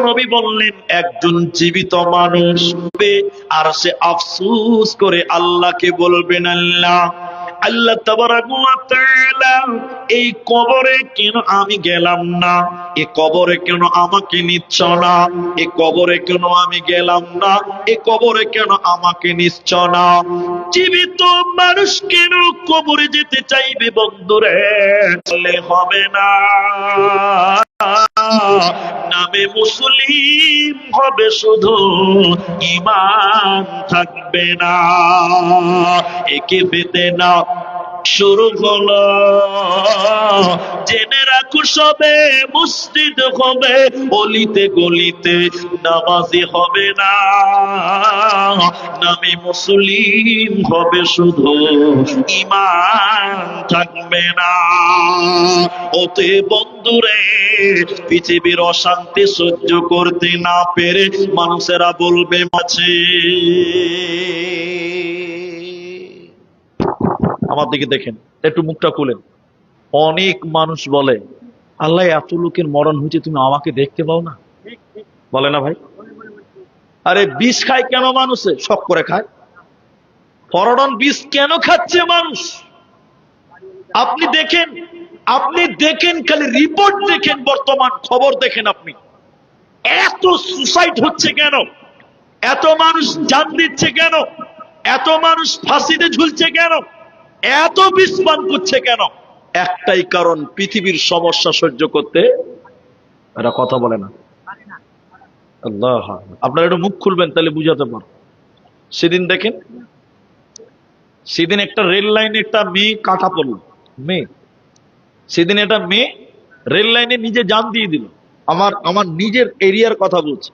নবী বললেন একজন জীবিত মানুষ হবে আর সে আফসোস করে আল্লাহকে বলবেন, আল্লাহ আল্লাহ তাবারাক ওয়া তাআলা এই কবরে কেন আমি গেলাম না, এই কবরে কেন আমাকে নিচ্ছ না, এই কবরে কেন আমি গেলাম না, এই কবরে কেন আমাকে নিচ্ছ না। জীবিত মানুষ কেন কবরে যেতে চাইবে বন্ধুরে? হবে না, নামে মুসলিম হবে শুধু, ঈমান থাকবে না। একে পেতে না শুরু হলো, জেনে রাখো সবে মসজিদ হবে, অলিতে গলিতে নামাজি হবে না, নামে মুসলিম হবে শুধু, ঈমান থাকবে না। ওতে বন্ধুরে পৃথিবীর অশান্তি সহ্য করতে না পেরে মানুষেরা বলবে মাঝে, আমার দিকে দেখেন, একটু মুখটা খুলেন। অনেক মানুষ বলে আল্লাহ এত লোকের মরণ হয়েছে তুমি আমাকে দেখতে পাও না, বলে না ভাই? আরে বিষ খায় কেন মানুষে? শখ করে খায়। ফরডন বিষ কেন খাচ্ছে মানুষ? আপনি দেখেন, আপনি দেখেন, খালি রিপোর্ট দেখেন, বর্তমান খবর দেখেন আপনি, এত সুসাইড হচ্ছে কেন? এত মানুষ জান দিচ্ছে কেন? এত মানুষ ফাঁসিতে ঝুলছে কেন? এত বিষ পান করছে কেন? একটাই কারণ, পৃথিবীর সমস্যা সহ্য করতে এরা কথা বলে না। আল্লাহ, আপনারা একটু মুখ খুলবেন তাহলে বুঝাতে পারো। সেদিন দেখেন, সেদিন একটা রেল লাইনে একটা মেয়ে কাটা পড়ল, মেয়ে, সেদিন একটা মেয়ে রেল লাইনে নিজে জান দিয়ে দিল। আমার নিজের এরিয়ার কথা বলছি,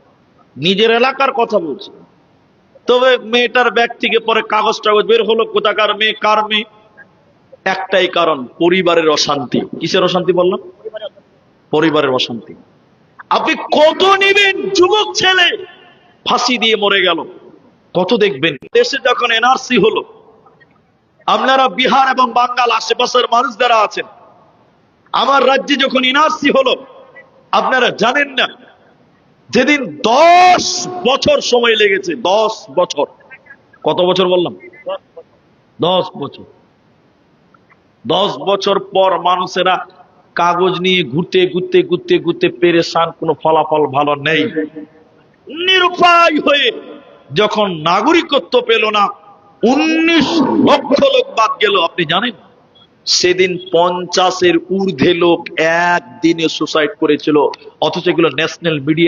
নিজের এলাকার কথা বলছি। তবে মেয়েটার ব্যাগ থেকে পরে কাগজ টাগজ বের হলো, কোথাকার মেয়ে, কার মেয়ে? একটাই কারণ, পরিবারের অশান্তি। কিসের অশান্তি বললাম? পরিবারের অশান্তি। আপনি কত নেবেন? যুবক ছেলে ফাঁসি দিয়ে মরে গেল, কত দেখবেন? দেশে যখন এনআরসি হলো, আপনারা বিহার এবং বাঙ্গাল আশেপাশের মানুষ যারা আছেন, আমার রাজ্যে যখন এনআরসি হলো, আপনারা জানেন না, যেদিন 10 বছর সময় লেগেছে, 10 বছর। কত বছর বললাম? 10 বছর। 10 বছর পর মানুষেরা কাগজ নিয়ে ঘুরতে ঘুরতে ঘুরতে ঘুরতে পেরেশান, কোনো ফলাফল ভালো নেই। নিরুপায় হয়ে যখন নাগরিকত্ব পেল না, 19 লক্ষ লোক বাদ গেল। আপনি জানেন সেদিন 50-এর ঊর্ধ্বে লোক একদিনে সুসাইড করেছিল, অথচ এগুলো ন্যাশনাল মিডিয়া